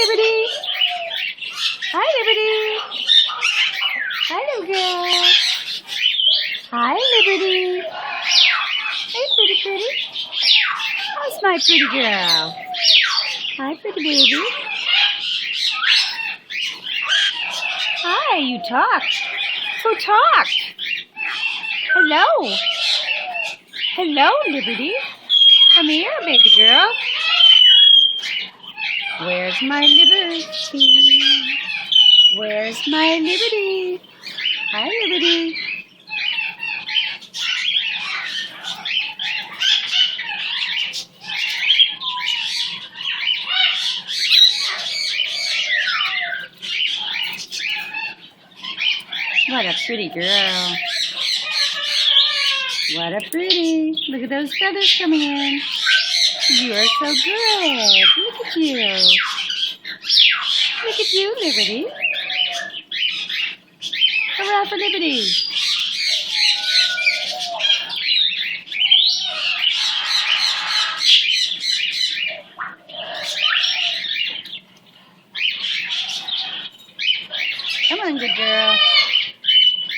Liberty. Hi, Liberty. Hi, little girl. Hi, Liberty. Hey, pretty. How's my pretty girl? Hi, pretty baby. Hi, you talked. Who talked? Hello. Hello, Liberty. Come here, baby girl. Where's my Liberty? Where's my Liberty? Hi, Liberty. What a pretty girl. What a pretty. Look at those feathers coming in. You are so good. Look at you. Look at you, Liberty. Hurrah for Liberty. Come on, good girl.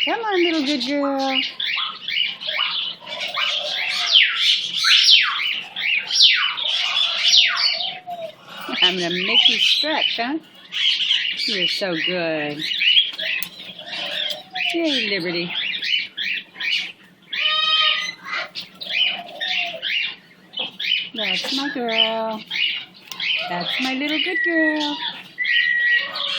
Come on, little good girl. I'm going to make you stretch, huh? You're so good. Yay, Liberty. That's my girl. That's my little good girl.